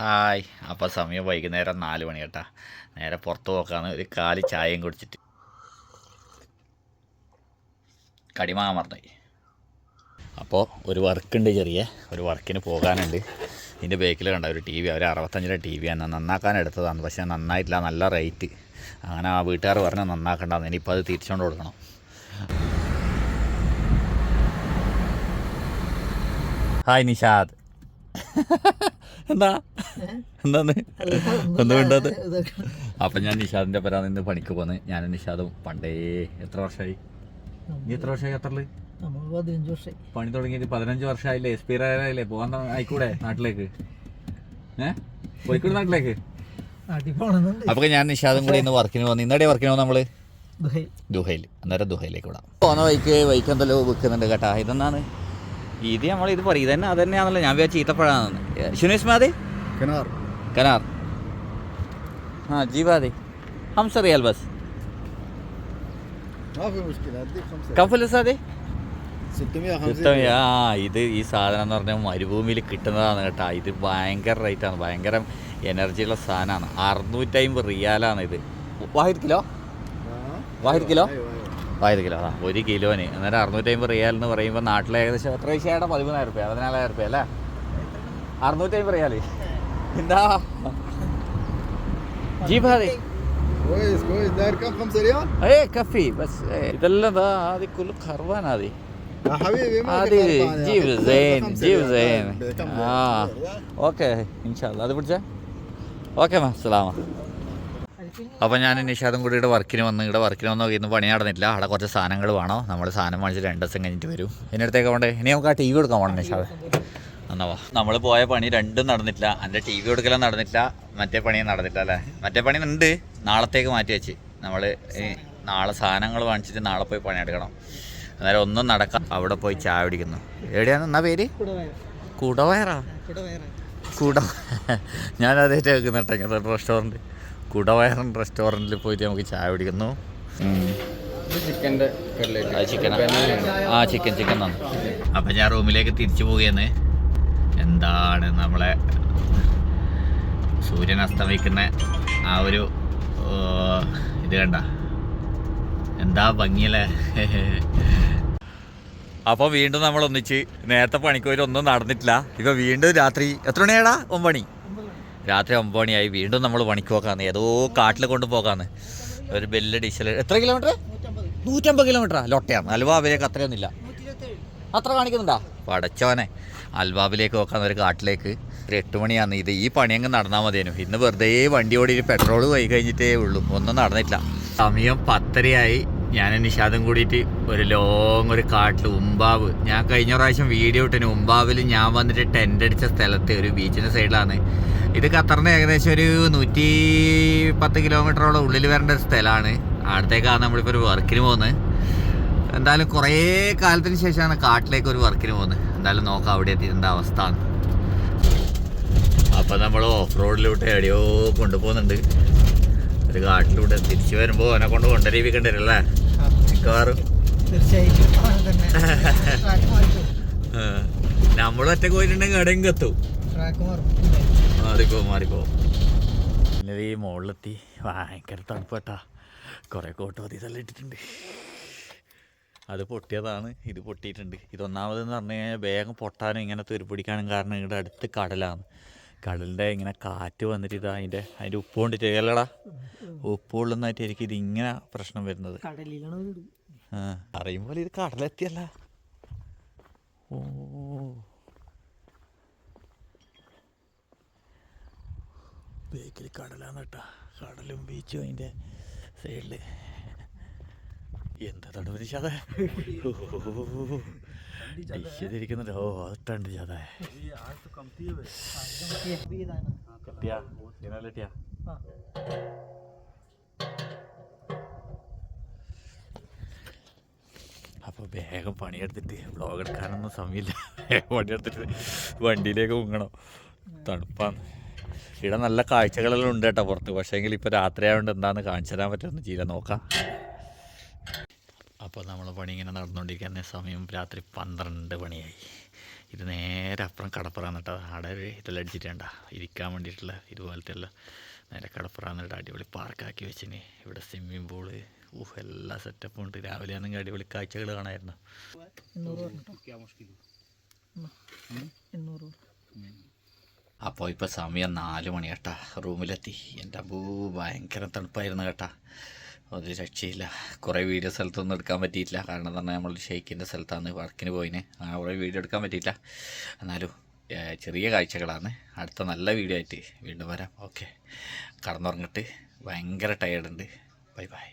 Hi. അപ്പോൾ സമയം വൈകുന്നേരം 4 മണി കേട്ടാ. നേരെ പുറത്ത് പോക്കാണ്. ഒരു കാലി ചായയും കുടിച്ചിട്ട് കടിമാങ്ങാൻ മറന്നുപോയി. അപ്പോൾ ഒരു വർക്കുണ്ട്, ചെറിയ ഒരു വർക്കിന് പോകാനുണ്ട്. ഇതിൻ്റെ ബേക്കിൽ കണ്ട ഒരു ടി വി, അവർ 65-ൻ്റെ ടി വി ആണ് നന്നാക്കാൻ എടുത്തതാണ്. പക്ഷേ നന്നായിട്ടില്ല, നല്ല റേറ്റ്. അങ്ങനെ ആ വീട്ടുകാർ പറഞ്ഞാൽ നന്നാക്കണ്ടെന്ന്. ഇനിയിപ്പോൾ അത് തിരിച്ചുകൊണ്ട് കൊടുക്കണം. ഹായ് നിഷാദ്. എന്താന്ന് ഒന്നും വേണ്ടത്. അപ്പം ഞാൻ നിഷാദിൻ്റെ പരാ നിന്ന് പണിക്ക് പോന്ന്. ഞാനും നിഷാദും പണ്ടേ എത്ര വർഷമായി? നീ എത്ര വർഷമായി ഖത്തറിൽ? 15 വർഷമായി പണി തുടങ്ങിയിട്ട്. 15 വർഷമായില്ലേ? എക്സ്പീരിയർ ആയില്ലേ? പോകാൻ ആയിക്കൂടെ നാട്ടിലേക്ക്? പോയിക്കൂടെ നാട്ടിലേക്ക്? അപ്പൊ ഞാൻ നിഷാദും കൂടി ഇന്ന് വർക്കിന് പോകുന്നു. ഇന്നടെ വർക്കിന് പോകും നമ്മള് ദുഹയിൽ. അന്നേരം ദുഹയിലേക്ക് വിടാം. പോകുന്ന വൈക്ക് എന്തെല്ലോ വെക്കുന്നുണ്ട് കേട്ടാ. ഇതെന്നാണ് ഇത്? നമ്മളിത് പറയും ഇതന്നെ അതന്നെയാണല്ലോ. ഞാൻ വിചാരിച്ച ചീത്തപ്പഴാണെന്ന്. ശുനീസ്മാദ് കനാർ हाँ जी बात है हम सर रियल बस कब ഫുൽസാദേ? ഇത് ഈ സാധനം എന്ന് പറഞ്ഞാൽ മരുഭൂമിയിൽ കിട്ടുന്നതാണ് കേട്ടോ. ഇത് ഭയങ്കര റേറ്റാണ്, ഭയങ്കര എനർജിയുള്ള സാധനമാണ്. 650 റിയാലാണ് ഇത്. വാഹിദ് കിലോ ആ 1 കിലോന്. അന്നേരം 650 റിയാൽ എന്ന് പറയുമ്പോൾ നാട്ടിലെ ഏകദേശം എത്ര പൈസയുടെ? 13,000 രൂപ 14,000 രൂപ അല്ലേ? 650 റിയാൽ എന്താ जी भाई كويس داير كم 5 ريال؟ ايه كفي بس ഇതെല്ലാം هذه كله خربان هذه يا حبيبي ما هذه جيب زين اوكي ان شاء الله അത് പിടിച്ചേ. ഓക്കെ മാ സലാമ. അപ്പോൾ ഞാൻ നിഷാദും കൂടി ഇവിടെ വർക്കിന് വന്ന് ഇന്ന് പണി നടന്നിട്ടില്ല. അവിടെ കുറച്ച് സാധനങ്ങൾ വേണോ. നമ്മൾ സാധനം വാങ്ങിച്ച് 2 ദിവസം കഴിഞ്ഞിട്ട് വരും. ഇതിനടുത്തേക്ക് വേണ്ടേ? ഇനി നമുക്ക് ആ ടി വി കൊടുക്കാൻ പോകണം നിഷാദ്. എന്നാവാ നമ്മൾ പോയ പണി രണ്ടും നടന്നിട്ടില്ല. എൻ്റെ ടി വി കൊടുക്കലും നടന്നിട്ടില്ല, മറ്റേ പണിയും നടന്നിട്ടില്ല അല്ലേ? മറ്റേ പണി ഉണ്ട്, നാളത്തേക്ക് മാറ്റി വെച്ച്. നമ്മൾ നാളെ സാധനങ്ങൾ വാങ്ങിച്ചിട്ട് നാളെ പോയി പണിയെടുക്കണം. അന്നേരം ഒന്നും നടക്കാം. അവിടെ പോയി ചായ പിടിക്കുന്നു. എവിടെയാണ് എന്നാ പേര്? കുടവയറാ? ഞാൻ അതേറ്റ് വെക്കുന്ന കേട്ടോ റെസ്റ്റോറൻറ്റ്. കുടവയറൻ റെസ്റ്റോറൻറ്റിൽ പോയിട്ട് നമുക്ക് ചായ പിടിക്കുന്നു. ചിക്കൻ തന്നു. അപ്പം ഞാൻ റൂമിലേക്ക് തിരിച്ചു പോവുകയെന്ന്. എന്താണ് നമ്മളെ സൂര്യൻ അസ്തമിക്കുന്ന ആ ഒരു ഇത് കണ്ട, എന്താ ഭംഗിയല്ലേ? അപ്പോൾ വീണ്ടും നമ്മൾ ഒന്നിച്ച് നേരത്തെ പണിക്ക് ഒന്നും നടന്നിട്ടില്ല. ഇപ്പോൾ വീണ്ടും രാത്രി എത്ര മണിയാടാ? 9 മണി. രാത്രി 9 മണിയായി. വീണ്ടും നമ്മൾ പണിക്ക് പോക്കാന്ന്. ഏതോ കാട്ടിൽ കൊണ്ട് പോകാന്ന്. ഒരു ബെല്ല് ഡീസൽ. എത്ര കിലോമീറ്റർ? 150 കിലോമീറ്ററാ. ലൊട്ടയാണ്. അൽവാബിലേക്ക് അത്രയൊന്നുമില്ല. അത്ര കാണിക്കുന്നുണ്ടാ? പടച്ചോനെ. അൽവാബിലേക്ക് നോക്കാൻ ഒരു കാട്ടിലേക്ക്. ഒരു 8 മണിയാണ്. ഈ പണി അങ്ങ് നടന്നാൽ മതിയേനു. ഇന്ന് വെറുതെ വണ്ടി ഓടി പെട്രോൾ പോയി കഴിഞ്ഞിട്ടേ ഉള്ളൂ, ഒന്നും നടന്നിട്ടില്ല. സമയം 10:30 ഞാൻ നിഷാദും കൂടിയിട്ട് ഒരു കാട്ടിൽ ഉമ്പാവ്. ഞാൻ കഴിഞ്ഞ പ്രാവശ്യം വീഡിയോ ഇട്ടു. ഉമ്പാവിൽ ഞാൻ വന്നിട്ട് ടെൻ്റ് അടിച്ച സ്ഥലത്ത് ഒരു ബീച്ചിൻ്റെ സൈഡിലാണ്. ഇത് ഖത്തറിൻ്റെ ഏകദേശം ഒരു 110 കിലോമീറ്ററോളം ഉള്ളിൽ വരേണ്ട ഒരു സ്ഥലമാണ്. അടുത്തേക്കാണ് നമ്മളിപ്പോൾ ഒരു വർക്കിന് പോകുന്നത്. എന്തായാലും കുറേ കാലത്തിന് ശേഷമാണ് കാട്ടിലേക്ക് ഒരു വർക്കിന് പോകുന്നത്. എന്തായാലും നോക്കാം അവിടെ എത്തിയിട്ടുണ്ട് അവസ്ഥ. അപ്പം നമ്മൾ ഓഫ് റോഡിലൂടെ എവിടെയോ കൊണ്ടുപോകുന്നുണ്ട്. ഒരു കാട്ടിലൂടെ തിരിച്ചു വരുമ്പോൾ അവനെ കൊണ്ട് കൊണ്ടരിപ്പിക്കേണ്ടി വരും അല്ലേ? മിക്കവാറും നമ്മൾ ഒറ്റക്ക് പോയിട്ടുണ്ടെങ്കിൽ എവിടെയും കത്തും. മാറിപ്പോ. പിന്നെ ഈ മുകളിലെത്തി. ഭയങ്കര തണുപ്പട്ടാ. കുറേ കോട്ട് മതി തള്ളിയിട്ടിട്ടുണ്ട്. അത് പൊട്ടിയതാണ്, ഇത് പൊട്ടിയിട്ടുണ്ട്. ഇതൊന്നാമതെന്ന് പറഞ്ഞു കഴിഞ്ഞാൽ വേഗം പൊട്ടാനും ഇങ്ങനെ തുരുപ്പിടിക്കാനും കാരണം ഇവിടെ അടുത്ത് കടലാണ്. കടലിൻ്റെ ഇങ്ങനെ കാറ്റ് വന്നിട്ട് ഇത് അതിൻ്റെ ഉപ്പ് കൊണ്ടിട്ട് അല്ലടാ, ഉപ്പ് കൊള്ളുന്നതായിട്ട് എനിക്ക് ഇതിങ്ങനെ പ്രശ്നം വരുന്നത്. അറിയുമ്പോൾ ഇത് കടലെത്തിയല്ല. ഓ ബേക്കിൽ കടലാണ് കേട്ടാ. കടലും ബീച്ചും അതിൻ്റെ സൈഡിൽ. എന്താ തണുപ്പ് നിഷാദേ? ിരിക്കുന്നുണ്ട്. ഓ അതാണ് നിഷാദേ. അപ്പോൾ വേഗം പണിയെടുത്തിട്ട് വ്ളോഗ് എടുക്കാനൊന്നും സമയമില്ല. പണിയെടുത്തിട്ട് വണ്ടിയിലേക്ക് മുങ്ങണം. തണുപ്പാണ്. ഇവിടെ നല്ല കാഴ്ചകളെല്ലാം ഉണ്ട് കേട്ടോ പുറത്ത്. പക്ഷേ എങ്കിൽ ഇപ്പോൾ രാത്രി ആയതുകൊണ്ട് എന്താണെന്ന് കാണിച്ചു തരാൻ പറ്റുമെന്ന് ചെയ്യില്ല, നോക്കാം. അപ്പോൾ നമ്മൾ പണി ഇങ്ങനെ നടന്നുകൊണ്ടിരിക്കുന്ന സമയം രാത്രി 12 മണിയായി. ഇത് നേരെ അപ്പുറം കടപ്പുറാന്ന് കേട്ടോ. അവിടെ ഒരു ഇതെല്ലാം അടിച്ചിട്ടുണ്ട ഇരിക്കാൻ വേണ്ടിയിട്ടുള്ള ഇതുപോലത്തെ എല്ലാം നേരെ കടപ്പുറാന്നിട്ട് അടിപൊളി പാർക്കാക്കി വെച്ചിന്. ഇവിടെ സ്വിമ്മിങ് പൂള് എല്ലാ സെറ്റപ്പും ഉണ്ട്. രാവിലെ ആണെങ്കിൽ അടിപൊളി കാഴ്ചകൾ കാണായിരുന്നു. അപ്പോൾ ഇപ്പോൾ സമയം 4 മണി കേട്ടാ. റൂമിലെത്തി. എൻ്റെ അബൂ ഭയങ്കര തണുപ്പായിരുന്നു കേട്ടാ. ഒരു രക്ഷയില്ല. കുറേ വീഡിയോ സ്ഥലത്തൊന്നും എടുക്കാൻ പറ്റിയില്ല. കാരണം തന്നെ നമ്മൾ ഷെയ്ക്കിൻ്റെ സ്ഥലത്താണ് വർക്കിന് പോയിന്. അങ്ങനെ കുറേ വീഡിയോ എടുക്കാൻ പറ്റിയില്ല. എന്നാലും ചെറിയ കാഴ്ചകളാണ്. അടുത്ത നല്ല വീഡിയോ ആയിട്ട് വീണ്ടും വരാം. ഓക്കെ, കടന്നുറങ്ങിട്ട് ഭയങ്കര ടയേർഡുണ്ട്. Bye bye.